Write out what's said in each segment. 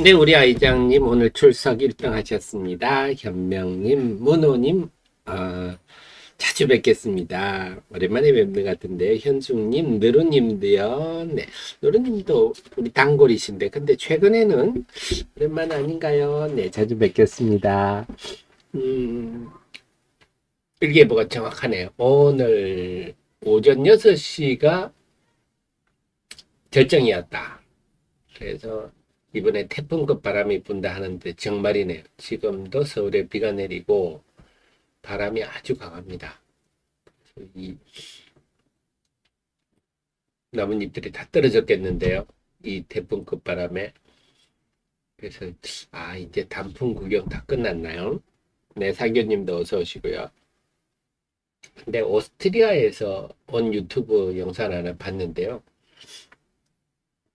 네, 우리 아이장님 오늘 출석 1등 하셨습니다. 현명님, 문호님, 자주 뵙겠습니다. 오랜만에 뵙는 것 같은데, 현숙님, 느루님도요. 네, 느루님도 우리 단골이신데, 근데 최근에는 오랜만 아닌가요? 네, 자주 뵙겠습니다. 음, 일기예보가 정확하네요. 오늘 오전 6시가 결정이었다. 그래서 이번에 태풍급 바람이 분다 하는데 정말이네요. 지금도 서울에 비가 내리고 바람이 아주 강합니다. 이 나뭇잎들이 다 떨어졌겠는데요. 이 태풍급 바람에. 그래서 이제 단풍 구경 다 끝났나요? 네, 사교님도 어서 오시고요. 근데 오스트리아에서 온 유튜브 영상 하나 봤는데요.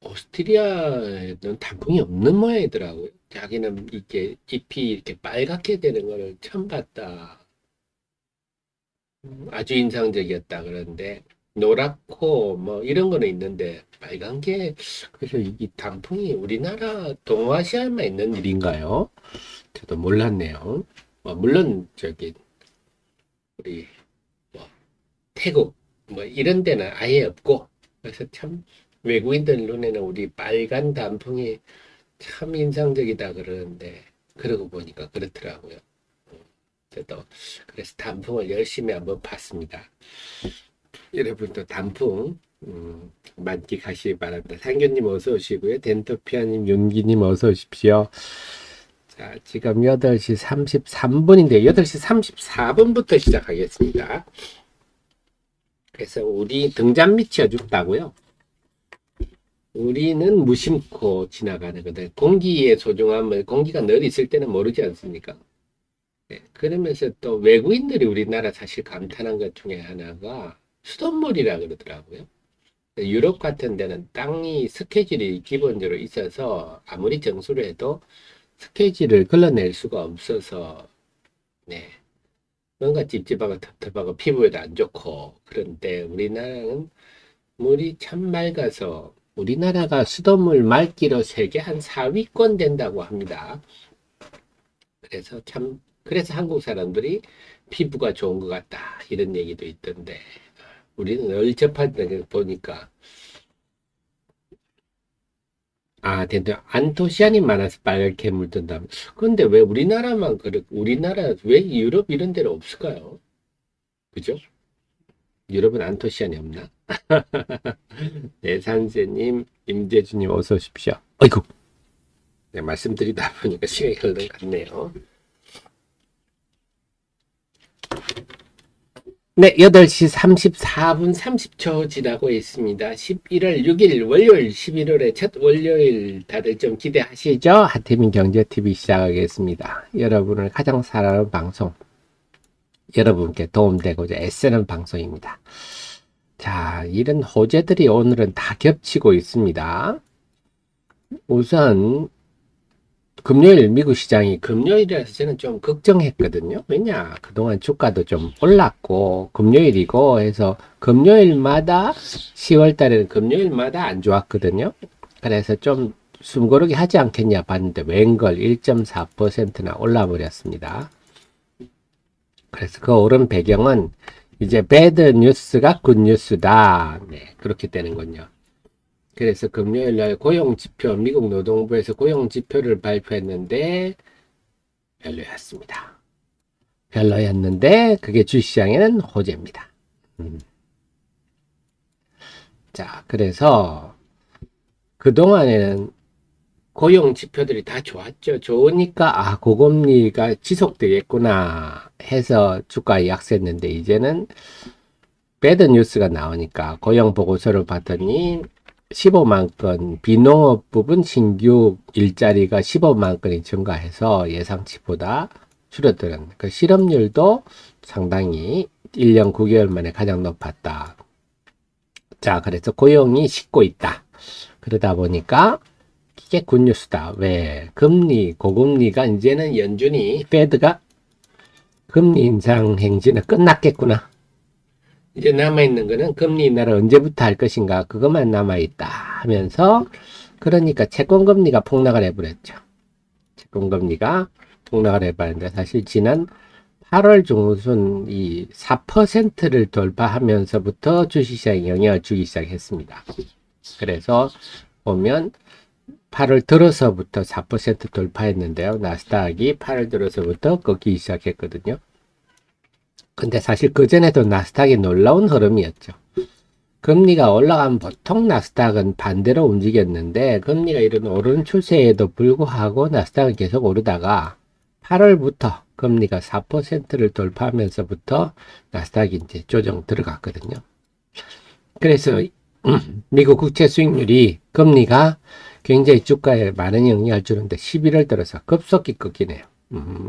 오스트리아에는 단풍이 없는 모양이더라고요. 자기는 이게 잎이 이렇게 빨갛게 되는 거를 처음 봤다. 아주 인상적이었다 그러는데 노랗고 뭐 이런 거는 있는데 빨간 게 그래서 이 단풍이 우리나라 동아시아에만 있는 일인가요? 저도 몰랐네요. 물론 저기 우리 뭐 태국 뭐 이런 데는 아예 없고 그래서 참 외국인들 눈에는 우리 빨간 단풍이 참 인상적이다 그러는데 그러고 보니까 그렇더라고요. 저도 그래서 단풍을 열심히 한번 봤습니다. 여러분도 단풍 만끽하시기 바랍니다. 상규님 어서 오시고요. 덴토피아님, 윤기님 어서 오십시오. 자, 지금 8시 33분인데 8시 34분부터 시작하겠습니다. 그래서 우리 등잔 밑이 어둡다고요. 우리는 무심코 지나가는 거다. 공기의 소중함을 공기가 늘 있을 때는 모르지 않습니까? 네, 그러면서 또 외국인들이 우리나라 사실 감탄한 것 중에 하나가 수돗물이라 그러더라고요. 유럽 같은 데는 땅이 스케줄이 기본적으로 있어서 아무리 정수를 해도 스케줄을 걸러낼 수가 없어서 네, 뭔가 찝찝하고 텁텁하고 피부에도 안 좋고 그런데 우리나라는 물이 참 맑아서 우리나라가 수돗물 맑기로 세계 한 4위권 된다고 합니다. 그래서 한국 사람들이 피부가 좋은 것 같다 이런 얘기도 있던데 우리는 늘 접하던 보니까 된다. 안토시아닌이 많아서 빨갛게 물든다. 그런데 왜 우리나라만 우리나라 왜 유럽 이런 데는 없을까요? 그죠? 유럽은 안토시아닌이 없나? 네, 산세님, 임재주님 어서 오십시오. 어이구, 네, 말씀드리다 보니까 시간이 흐르는 것 같네요. 네, 8시 34분 30초 지나고 있습니다. 11월 6일 월요일 11월의 첫 월요일 다들 좀 기대하시죠? 하태민 경제TV 시작하겠습니다. 여러분을 가장 사랑하는 방송, 여러분께 도움되고자 애쓰는 방송입니다. 자, 이런 호재들이 오늘은 다 겹치고 있습니다. 우선 금요일 미국 시장이 금요일이라서 저는 좀 걱정했거든요. 왜냐 그동안 주가도 좀 올랐고 금요일이고 해서 금요일마다 10월 달에는 금요일마다 안 좋았거든요. 그래서 좀 숨고르기 하지 않겠냐 봤는데 웬걸 1.4%나 올라 버렸습니다. 그래서 그 오른 배경은 이제 배드 뉴스가 굿 뉴스다. 네, 그렇게 되는군요. 그래서 금요일 날 고용지표, 미국 노동부에서 고용지표를 발표했는데 별로였습니다. 별로였는데 그게 주시장에는 호재입니다. 자, 그래서 그동안에는 고용지표들이 다 좋았죠. 좋으니까 고금리가 지속되겠구나 해서 주가에 약세했는데 이제는 배드 뉴스가 나오니까 고용보고서를 봤더니 15만 건 비농업 부분 신규 일자리가 15만 건이 증가해서 예상치보다 줄어드는 그 실업률도 상당히 1년 9개월 만에 가장 높았다. 자, 그래서 고용이 식고 있다. 그러다 보니까 이게 굿뉴스다. 왜? 고금리가 이제는 연준이 페드가 금리 인상 행진은 끝났겠구나. 이제 남아있는 거는 금리 인하를 언제부터 할 것인가 그것만 남아있다 하면서 그러니까 채권금리가 폭락을 해버렸죠. 채권금리가 폭락을 해버렸는데 사실 지난 8월 중순 이 4%를 돌파하면서부터 주식시장에 영향을 주기 시작했습니다. 그래서 보면 8월 들어서부터 4% 돌파했는데요. 나스닥이 8월 들어서부터 꺾이기 시작했거든요. 근데 사실 그전에도 나스닥이 놀라운 흐름이었죠. 금리가 올라가면 보통 나스닥은 반대로 움직였는데 금리가 이런 오르는 추세에도 불구하고 나스닥은 계속 오르다가 8월부터 금리가 4%를 돌파하면서부터 나스닥이 이제 조정 들어갔거든요. 그래서 미국 국채 수익률이 금리가 굉장히 주가에 많은 영향을 주는데 11월 들어서 급속히 꺾이네요.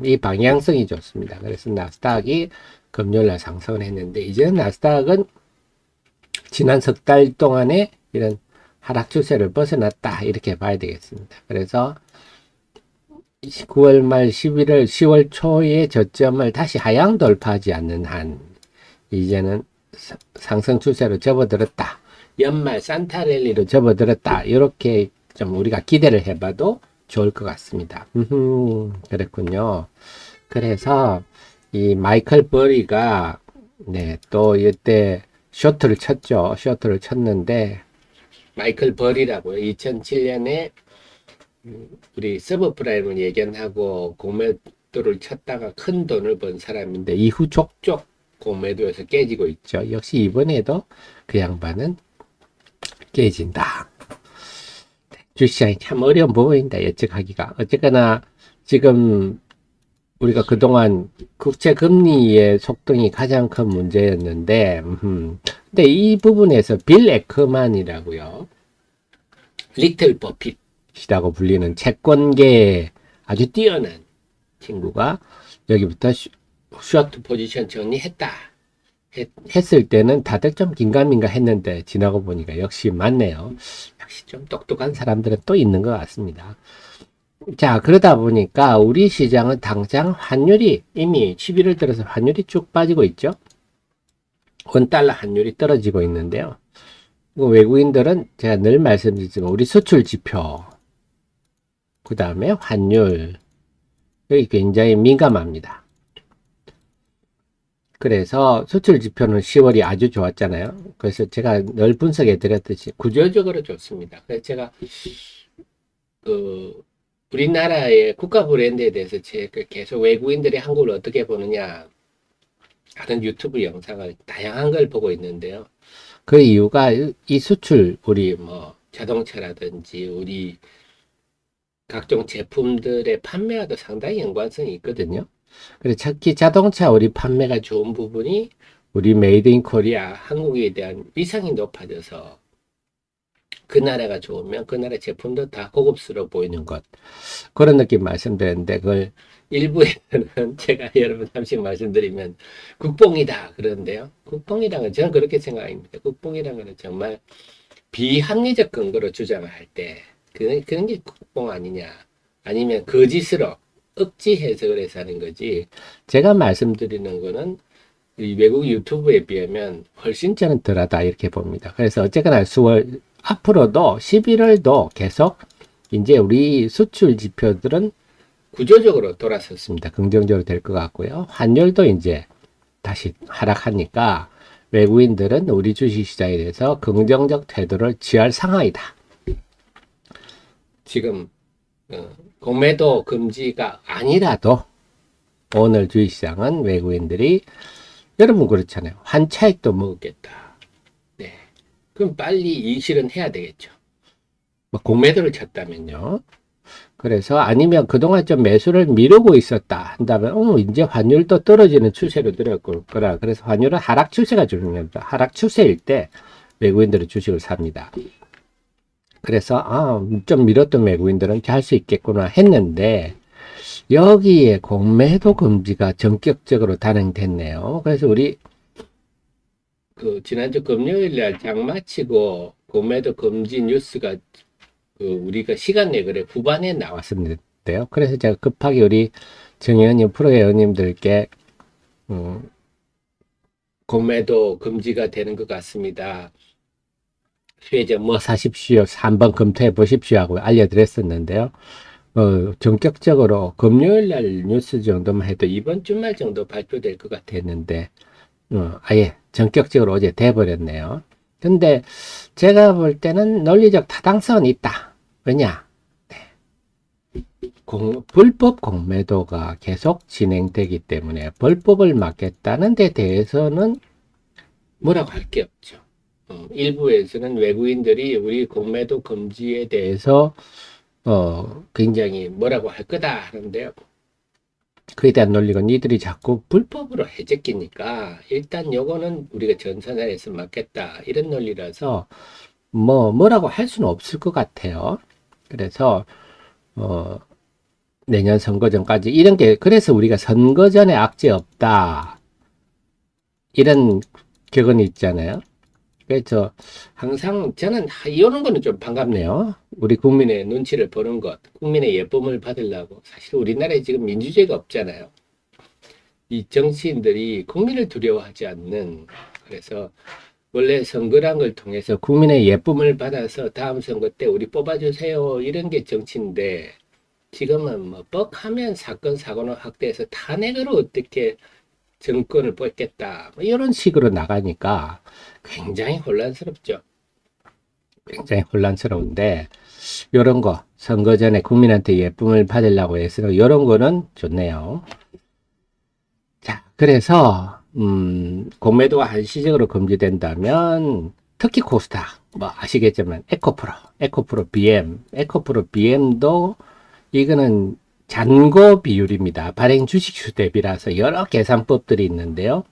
이 방향성이 좋습니다. 그래서 나스닥이 금요일날 상승을 했는데 이제는 나스닥은 지난 석 달 동안에 이런 하락 추세를 벗어났다 이렇게 봐야 되겠습니다. 그래서 9월 말 11월 10월 초의 저점을 다시 하향 돌파하지 않는 한 이제는 상승 추세로 접어들었다. 연말 산타랠리로 접어들었다. 이렇게 좀 우리가 기대를 해봐도 좋을 것 같습니다. 그랬군요. 그래서 이 마이클 버리가 네, 또 이때 쇼트를 쳤죠. 쇼트를 쳤는데 마이클 버리라고요. 2007년에 우리 서브프라임을 예견하고 공매도를 쳤다가 큰 돈을 번 사람인데 이후 족족 공매도에서 깨지고 있죠. 역시 이번에도 그 양반은 깨진다. 주식시장이 참 어려운 부분입니다. 예측하기가. 어쨌거나 지금 우리가 그동안 국채 금리의 속등이 가장 큰 문제였는데, 근데 이 부분에서 빌 에크만이라고요. 리틀 버핏이라고 불리는 채권계에 아주 뛰어난 친구가 여기부터 숏 포지션 정리했다. 했을 때는 다들 좀 긴가민가 했는데 지나고 보니까 역시 맞네요. 역시 좀 똑똑한 사람들은 또 있는 것 같습니다. 자, 그러다 보니까 우리 시장은 당장 환율이 이미 11월 들어서 환율이 쭉 빠지고 있죠. 원달러 환율이 떨어지고 있는데요. 외국인들은 제가 늘 말씀드리지만 우리 수출 지표, 그 다음에 환율, 여기 굉장히 민감합니다. 그래서 수출 지표는 10월이 아주 좋았잖아요. 그래서 제가 늘 분석해 드렸듯이 구조적으로 좋습니다. 그래서 제가 우리나라의 국가 브랜드에 대해서 제가 계속 외국인들이 한국을 어떻게 보느냐 하는 유튜브 영상을 다양한 걸 보고 있는데요. 그 이유가 이 수출, 우리 뭐 자동차라든지 우리 각종 제품들의 판매와도 상당히 연관성이 있거든요. 그래서 특히 자동차 우리 판매가 좋은 부분이 우리 메이드 인 코리아, 한국에 대한 위상이 높아져서 그 나라가 좋으면 그 나라 제품도 다 고급스러워 보이는 것. 그런 느낌 말씀드렸는데 그걸 일부에서는 제가 여러분 잠시 말씀드리면 국뽕이다 그러는데요. 국뽕이란 건 저는 그렇게 생각합니다. 국뽕이란 건 정말 비합리적 근거로 주장을 할 때 그런 게 국뽕 아니냐 아니면 거짓으로 억지 해석을 해서 하는 거지. 제가 말씀드리는 거는 이 외국 유튜브에 비하면 훨씬 저는 덜하다 이렇게 봅니다. 그래서 어쨌거나 수월 앞으로도 11월도 계속 이제 우리 수출 지표들은 구조적으로 돌아섰습니다. 긍정적으로 될 것 같고요. 환율도 이제 다시 하락하니까 외국인들은 우리 주식시장에 대해서 긍정적 태도를 취할 상황이다. 지금 공매도 금지가 아니라도 오늘 주식시장은 외국인들이 여러분 그렇잖아요. 환차익도 먹었겠다. 네. 그럼 빨리 이익 실현해야 되겠죠. 뭐 공매도를 쳤다면요. 그래서 아니면 그동안 좀 매수를 미루고 있었다 한다면 이제 환율도 떨어지는 추세로 들어갈 거라. 그래서 환율은 하락 추세가 중요합니다. 하락 추세일 때 외국인들은 주식을 삽니다. 그래서 좀 미뤘던 외국인들은 잘 수 있겠구나 했는데 여기에 공매도 금지가 전격적으로 단행됐네요. 그래서 우리 지난주 금요일 날 장 마치고 공매도 금지 뉴스가 우리가 시간 내거래 후반에 나왔었는데요. 그래서 제가 급하게 우리 정의원님 프로회원님들께 공매도 금지가 되는 것 같습니다. 최저 뭐 사십시오. 한번 검토해 보십시오 하고 알려드렸었는데요. 전격적으로 금요일 날 뉴스 정도만 해도 이번 주말 정도 발표될 것 같았는데, 아예 전격적으로 어제 돼버렸네요. 근데 제가 볼 때는 논리적 타당성은 있다. 왜냐? 불법 공매도가 계속 진행되기 때문에 불법을 막겠다는 데 대해서는 뭐라고 할 게 없죠. 일부에서는 외국인들이 우리 공매도 금지에 대해서 굉장히 뭐라고 할 거다 하는데요. 그에 대한 논리가 니들이 자꾸 불법으로 해제끼니까 일단 요거는 우리가 전산에서 막겠다 이런 논리라서 뭐라고 할 수는 없을 것 같아요. 그래서 내년 선거 전까지 이런 게 그래서 우리가 선거 전에 악재 없다 이런 격언이 있잖아요. 그래서 항상 저는 이런 거는 좀 반갑네요. 우리 국민의 눈치를 보는 것, 국민의 예쁨을 받으려고. 사실 우리나라에 지금 민주주의가 없잖아요. 이 정치인들이 국민을 두려워하지 않는, 그래서 원래 선거란 걸 통해서 국민의 예쁨을 받아서 다음 선거 때 우리 뽑아주세요 이런 게 정치인데, 지금은 뭐 뻑하면 사건 사고는 확대해서 탄핵으로 어떻게 정권을 뻗겠다 뭐 이런 식으로 나가니까 굉장히 혼란스럽죠. 굉장히 혼란스러운데 이런 거 선거 전에 국민한테 예쁨을 받으려고 해서 이런 거는 좋네요. 자, 그래서 공매도가 한시적으로 금지된다면 특히 코스닥 뭐 아시겠지만 에코프로 BM도 이거는 잔고 비율입니다. 발행 주식수 대비라서 여러 계산법들이 있는데요.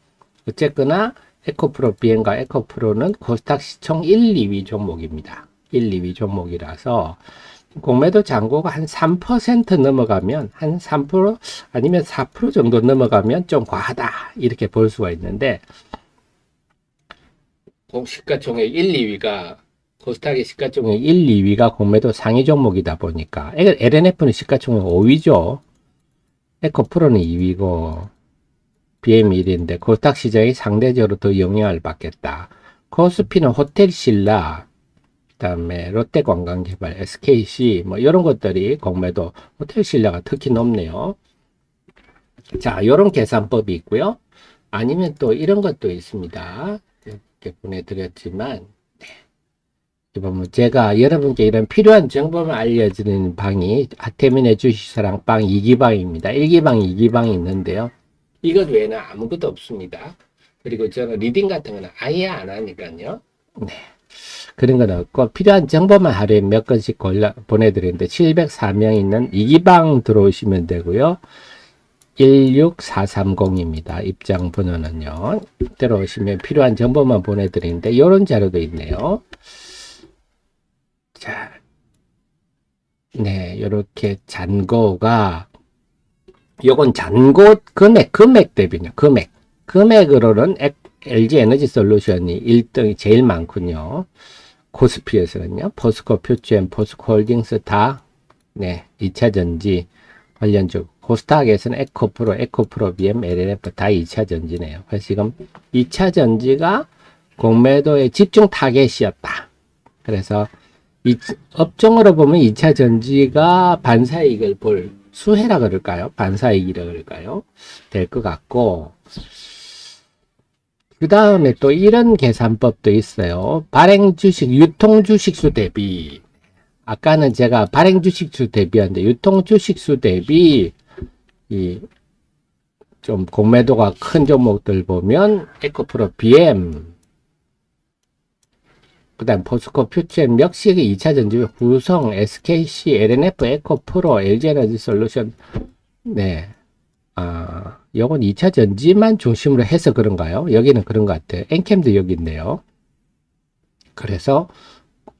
어쨌거나 에코프로 BM과 에코프로는 코스닥 시총 1, 2위 종목입니다. 1, 2위 종목이라서 공매도 잔고가 한 3% 넘어가면 한 3% 아니면 4% 정도 넘어가면 좀 과하다 이렇게 볼 수가 있는데 시가총액 1, 2위가 코스닥의 시가총액 1, 2위가 공매도 상위 종목이다 보니까 LNF는 시가총액 5위죠. 에코프로는 2위고 BM이 1위인데 코스닥 시장이 상대적으로 더 영향을 받겠다. 코스피는 호텔신라, 그다음에 롯데관광개발, SKC 뭐 이런 것들이 공매도 호텔신라가 특히 높네요. 자, 이런 계산법이 있고요. 아니면 또 이런 것도 있습니다. 이렇게 보내드렸지만 보면 제가 여러분께 이런 필요한 정보만 알려드리는 방이 하태민의 주식사랑방 2기방입니다. 1기방, 2기방이 있는데요. 이것 외에는 아무것도 없습니다. 그리고 저는 리딩 같은 거는 아예 안 하니까요. 네. 그런 건 없고 필요한 정보만 하루에 몇 건씩 보내드리는데 704명 있는 2기방 들어오시면 되고요. 16430입니다. 입장 번호는요. 들어오시면 필요한 정보만 보내드리는데 이런 자료도 있네요. 자, 네, 요렇게 잔고가, 요건 잔고 금액 대비냐, 금액으로는 LG 에너지 솔루션이 1등이 제일 많군요. 코스피에서는요, 포스코 퓨처엠, 포스코 홀딩스 다, 네, 2차 전지 관련주. 코스닥에서는 에코프로, BM, LNF 다 2차 전지네요. 그래서 지금 2차 전지가 공매도의 집중 타겟이었다. 그래서 업종으로 보면 2차 전지가 반사이익을 볼 수혜라 그럴까요? 반사이익이라 그럴까요? 될 것 같고 그 다음에 또 이런 계산법도 있어요. 발행 주식, 유통 주식수 대비. 아까는 제가 발행 주식수 대비한데 유통 주식수 대비 좀 공매도가 큰 종목들 보면 에코프로 BM 그 다음 포스코 퓨처엠 역시 2차 전지 구성, SKC, LNF, 에코프로, LG에너지 솔루션. 네. 요건 2차 전지만 중심으로 해서 그런가요? 여기는 그런 것 같아요. 엔캠도 여기 있네요. 그래서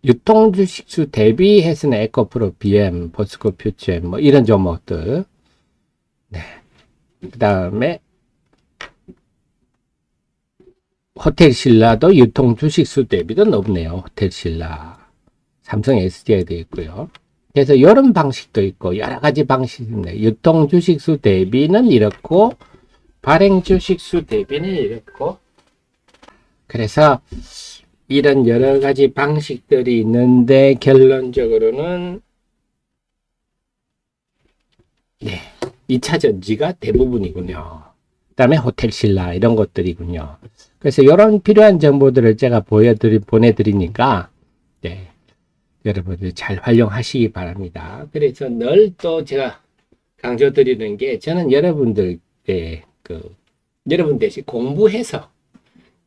유통 주식수 대비해서는 에코프로, BM, 포스코 퓨처엠 뭐 이런 종목들. 네. 그 다음에 호텔신라도 유통 주식수 대비도 높네요. 호텔신라. 삼성 SDI도 있고요. 그래서 이런 방식도 있고 여러 가지 방식이 있네요. 유통 주식수 대비는 이렇고 발행 주식수 대비는 이렇고 그래서 이런 여러 가지 방식들이 있는데 결론적으로는 네, 2차 전지가 대부분이군요. 그다음에 호텔 신라 이런 것들이군요. 그래서 이런 필요한 정보들을 제가 보내드리니까 네, 여러분들 잘 활용하시기 바랍니다. 그래서 늘 또 제가 강조드리는 게 저는 여러분들께 여러분 대신 공부해서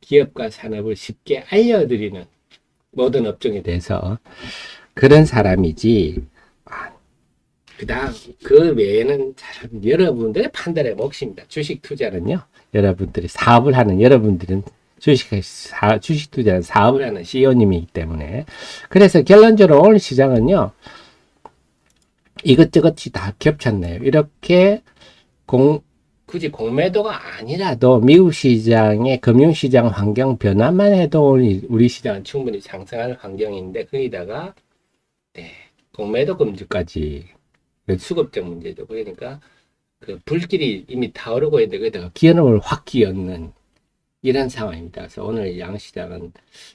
기업과 산업을 쉽게 알려드리는 모든 업종에 대해서 그런 사람이지. 그다음 그 외에는 여러분들의 판단의 몫입니다. 주식 투자는요. 여러분들이 사업을 하는 여러분들은 주식 투자는 사업을 하는 CEO님이기 때문에 그래서 결론적으로 오늘 시장은요. 이것저것이 다 겹쳤네요. 이렇게 굳이 공매도가 아니라도 미국 시장의 금융시장 환경 변화만 해도 우리 시장은 충분히 상승할 환경인데 거기다가 네, 공매도 금지까지 수급적 문제죠. 그러니까 그 불길이 이미 타오르고 있는데 거기다가 기름을 확 끼얹는 이런 상황입니다. 그래서 오늘 양시장은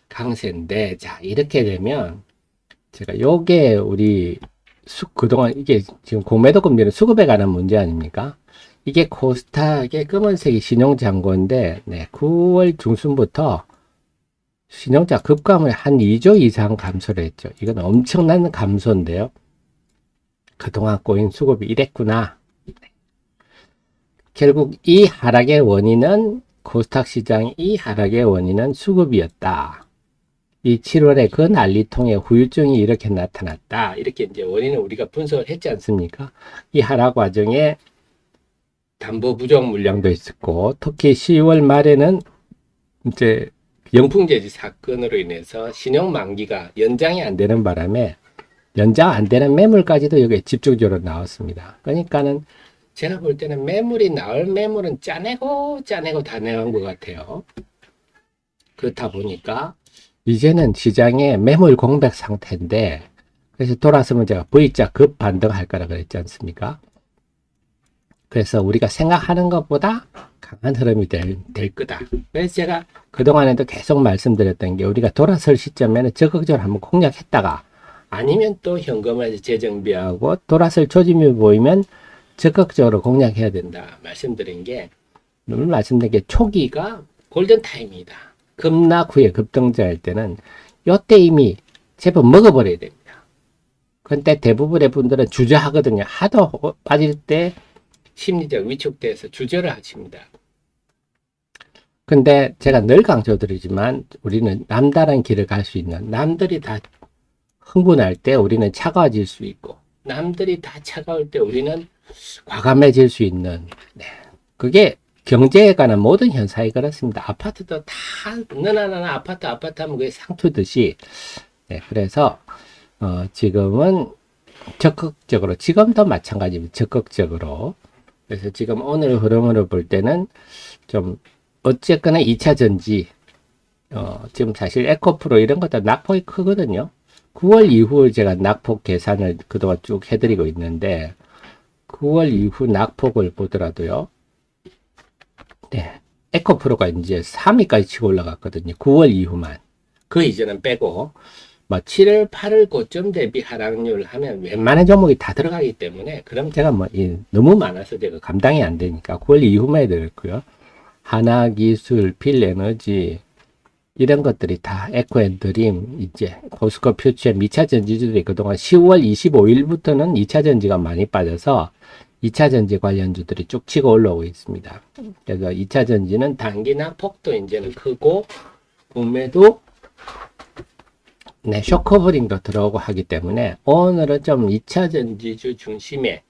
강세인데 자 이렇게 되면 제가 요게 우리 그동안 이게 지금 공매도 금지는 수급에 관한 문제 아닙니까? 이게 코스닥의 검은색이 신용잔고인데 네, 9월 중순부터 신용자 급감을 한 2조 이상 감소를 했죠. 이건 엄청난 감소인데요. 그동안 꼬인 수급이 이랬구나. 결국 이 하락의 원인은 코스닥 시장의 이 하락의 원인은 수급이었다. 이 7월에 그 난리통에 후유증이 이렇게 나타났다. 이렇게 이제 원인을 우리가 분석을 했지 않습니까? 이 하락 과정에 담보 부족 물량도 있었고, 특히 10월 말에는 이제 영풍재지 사건으로 인해서 신용 만기가 연장이 안 되는 바람에 연장 안 되는 매물까지도 여기에 집중적으로 나왔습니다. 그러니까는 제가 볼 때는 나올 매물은 짜내고 다 내온 것 같아요. 그렇다 보니까 이제는 시장에 매물 공백 상태인데 그래서 돌아서면 제가 V자 급 반등할 거라 그랬지 않습니까? 그래서 우리가 생각하는 것보다 강한 흐름이 될 거다. 그래서 제가 그동안에도 계속 말씀드렸던 게 우리가 돌아설 시점에는 적극적으로 한번 공략했다가 아니면 또 현금을 재정비하고 돌아설 조짐이 보이면 적극적으로 공략해야 된다. 말씀드린 게 오늘 말씀드린 게 초기가 골든타임이다. 급락 후에 급등장할 때는 요때 이미 제법 먹어버려야 됩니다. 그런데 대부분의 분들은 주저하거든요. 하도 빠질 때 심리적 위축돼서 주저를 하십니다. 근데 제가 늘 강조드리지만 우리는 남다른 길을 갈 수 있는 남들이 다 흥분할 때 우리는 차가워질 수 있고 남들이 다 차가울 때 우리는 과감해질 수 있는 네. 그게 경제에 관한 모든 현상이 그렇습니다. 아파트도 다 너나나나 아파트 하면 그게 상투듯이 네. 그래서 지금은 적극적으로 지금도 마찬가지입니다. 적극적으로 그래서 지금 오늘 흐름으로 볼 때는 좀 어쨌거나 2차 전지 지금 사실 에코프로 이런 것도 낙폭이 크거든요. 9월 이후 제가 낙폭 계산을 그동안 쭉 해드리고 있는데 9월 이후 낙폭을 보더라도요. 네, 에코프로가 이제 3위까지 치고 올라갔거든요. 9월 이후만. 그 이전은 빼고 뭐 7월, 8월 고점 대비 하락률 하면 웬만한 종목이 다 들어가기 때문에 그럼 제가 너무 많아서 제가 감당이 안 되니까 9월 이후만 해드렸고요. 하나기술, 필에너지 이런 것들이 다 에코앤드림 이제 포스코 퓨처 2차 전지주들이 그동안 10월 25일부터는 2차 전지가 많이 빠져서 2차 전지 관련주들이 쭉 치고 올라오고 있습니다. 그래서 2차 전지는 단기나 폭도 이제는 크고 공매도 네, 쇼커버링도 들어오고 하기 때문에 오늘은 좀 2차 전지주 중심의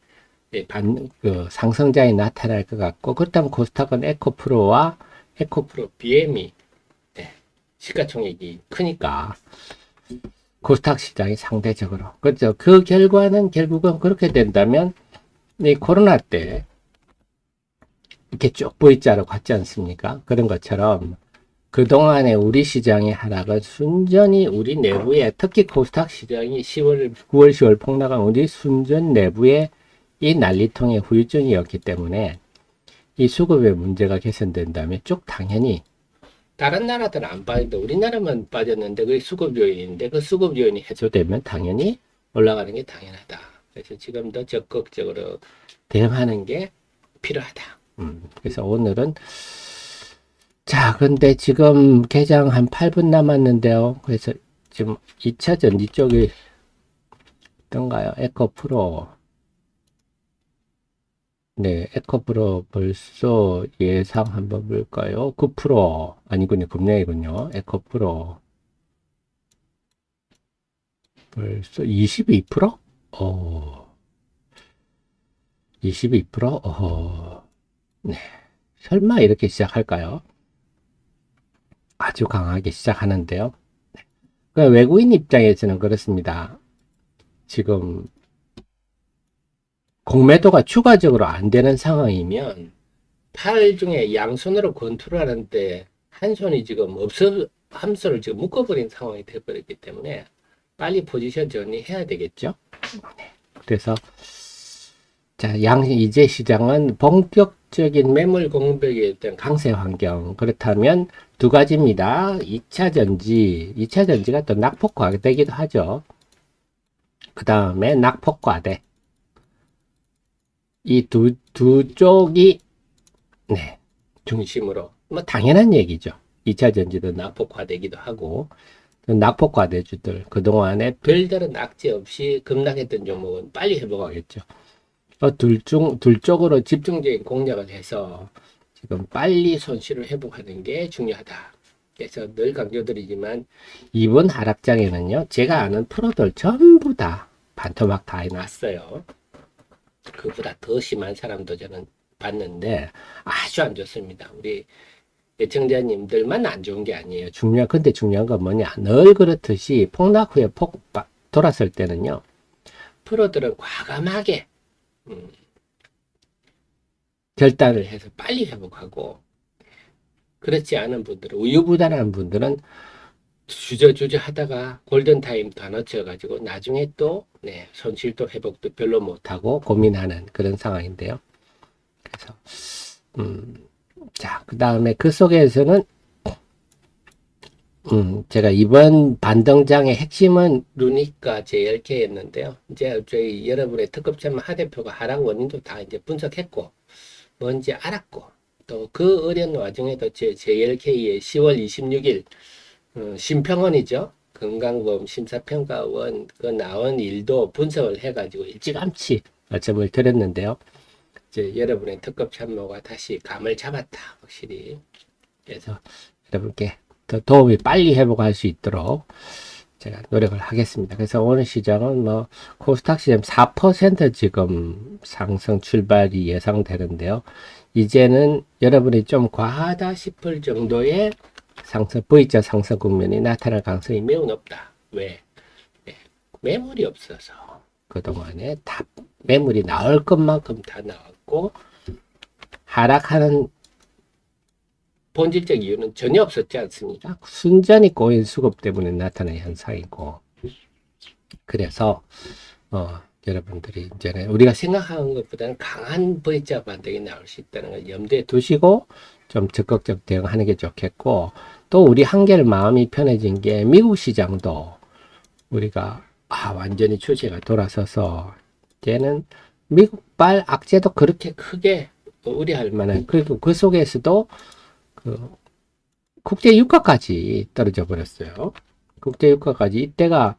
상승장이 나타날 것 같고 그렇다면 코스닥은 에코프로와 에코프로 BM이 시가총액이 크니까 코스닥 시장이 상대적으로 그렇죠. 그 결과는 결국은 그렇게 된다면 이 코로나 때 이렇게 쭉 V자로 갔지 않습니까? 그런 것처럼 그동안에 우리 시장의 하락은 순전히 우리 내부에 특히 코스닥 시장이 9월, 10월 폭락한 우리 순전 내부에 이 난리통의 후유증이었기 때문에 이 수급의 문제가 개선된다면 쭉 당연히 다른 나라들은 안 빠졌는데 우리나라만 빠졌는데 그게 수급 요인인데 그 수급 요인이 해소되면 당연히 올라가는 게 당연하다. 그래서 지금 더 적극적으로 대응하는 게 필요하다. 그래서 오늘은 자, 근데 지금 개장 한 8분 남았는데요. 그래서 지금 2차 전지 쪽이 어떤가요? 에코프로. 네, 에코프로 벌써 예상 한번 볼까요? 9% 아니군요. 금량이군요. 에코프로 벌써 22%? 22%? 네. 설마 이렇게 시작할까요? 아주 강하게 시작하는데요. 그 외국인 입장에서는 그렇습니다. 지금 공매도가 추가적으로 안 되는 상황이면 팔 중에 양손으로 컨트롤하는데 한 손이 지금 없어 함수를 지금 묶어버린 상황이 되어버렸기 때문에 빨리 포지션 정리해야 되겠죠. 그래서 자, 이제 시장은 본격적인 매물 공백에 대한 강세 환경. 그렇다면 두 가지입니다. 2차 전지가 또 낙폭과대기도 하죠. 그 다음에 낙폭과대. 이 두 쪽이, 네, 중심으로. 뭐, 당연한 얘기죠. 2차 전지도 낙폭과대기도 하고, 낙폭과대주들, 그동안에 별다른 악재 없이 급락했던 종목은 빨리 회복하겠죠. 둘 쪽으로 집중적인 공략을 해서 지금 빨리 손실을 회복하는 게 중요하다. 그래서 늘 강조드리지만 이번 하락장에는요, 제가 아는 프로들 전부 다 반토막 다 해놨어요. 그보다 더 심한 사람도 저는 봤는데 아주 안 좋습니다. 우리 애청자님들만 안 좋은 게 아니에요. 근데 중요한 건 뭐냐? 늘 그렇듯이 폭락 후에 돌았을 때는요, 프로들은 과감하게 결단을 해서 빨리 회복하고, 그렇지 않은 분들은, 우유부단한 분들은 주저주저 하다가 골든타임 다 놓쳐가지고 나중에 또 네, 손실도 회복도 별로 못하고 고민하는 그런 상황인데요. 그래서 자, 그 다음에 그 속에서는 제가 이번 반등장의 핵심은 루니카 JLK였는데요. 이제 저희 여러분의 특급체만 하대표가 하락 원인도 다 이제 분석했고 뭔지 알았고, 또 그 어려운 와중에도 JLK의 10월 26일 심평원이죠. 건강보험 심사평가원 그 나온 일도 분석을 해가지고 일찌감치 말씀을 드렸는데요. 이제 여러분의 특급 참모가 다시 감을 잡았다, 확실히. 그래서 여러분께 더 도움이 빨리 회복할 수 있도록 제가 노력을 하겠습니다. 그래서 오늘 시장은 뭐 코스닥 시장 4% 지금 상승 출발이 예상되는데요. 이제는 여러분이 좀 과하다 싶을 정도의 V자 상승 국면이 나타날 가능성이 매우 높다. 왜? 네, 매물이 없어서 그동안에 다 매물이 나올 것만큼 다 나왔고, 하락하는 본질적 이유는 전혀 없었지 않습니까? 순전히 꼬인 수급 때문에 나타난 현상이고, 그래서 여러분들이 이제는 우리가 생각하는 것보다는 강한 V자 반등이 나올 수 있다는 걸 염두에 두시고 좀 적극적 대응하는 게 좋겠고, 또 우리 한결 마음이 편해진 게 미국 시장도 우리가 완전히 추세가 돌아서서 이제는 미국발 악재도 그렇게 크게 우려할 만한, 그리고 그 속에서도 그 국제 유가까지 떨어져 버렸어요. 국제 유가까지, 이때가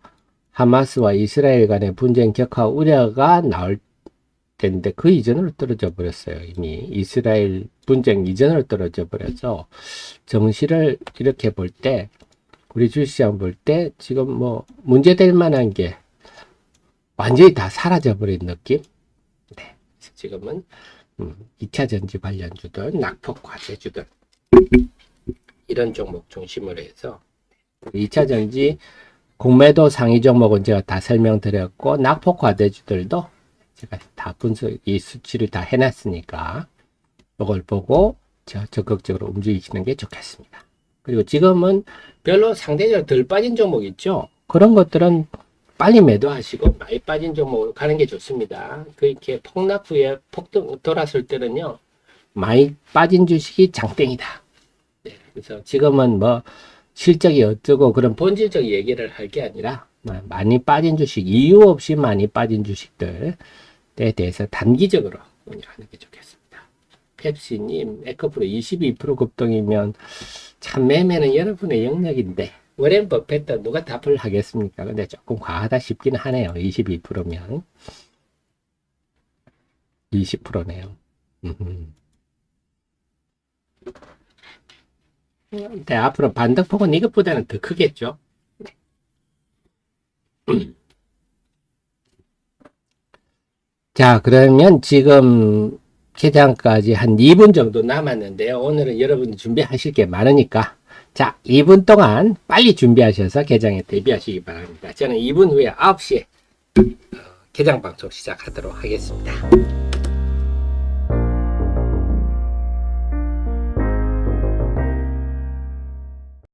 하마스와 이스라엘 간의 분쟁 격화 우려가 나올 때인데 그 이전으로 떨어져 버렸어요. 이미 이스라엘 분쟁 이전으로 떨어져 버려서 정시를 이렇게 볼 때, 우리 주식시장 볼 때 지금 뭐 문제될 만한 게 완전히 다 사라져 버린 느낌. 네, 지금은 2차 전지 관련주들, 낙폭 과세주들, 이런 종목 중심으로 해서 2차 전지 공매도 상위 종목은 제가 다 설명드렸고, 낙폭 과대주들도 제가 다 이 수치를 다 해놨으니까 이걸 보고 적극적으로 움직이시는 게 좋겠습니다. 그리고 지금은 별로 상대적으로 덜 빠진 종목 있죠? 그런 것들은 빨리 매도하시고 많이 빠진 종목으로 가는 게 좋습니다. 그렇게 폭락 후에 폭등 돌았을 때는요, 많이 빠진 주식이 장땡이다. 네, 그래서 지금은 뭐 실적이 어쩌고 그런 본질적 얘기를 할 게 아니라 많이 빠진 주식, 이유 없이 많이 빠진 주식들에 대해서 단기적으로 논의하는 게 좋겠습니다. 펩시님, 에코프로 22% 급등이면 참 매매는 여러분의 영역인데 워렌 버핏도 누가 답을 하겠습니까? 근데 조금 과하다 싶긴 하네요. 22%면 20%네요. 근데 앞으로 반등폭은 이것보다는 더 크겠죠. 자, 그러면 지금 개장까지 한 2분 정도 남았는데요. 오늘은 여러분이 준비하실 게 많으니까 자, 2분 동안 빨리 준비하셔서 개장에 대비하시기 바랍니다. 저는 2분 후에 9시에 개장 방송 시작하도록 하겠습니다.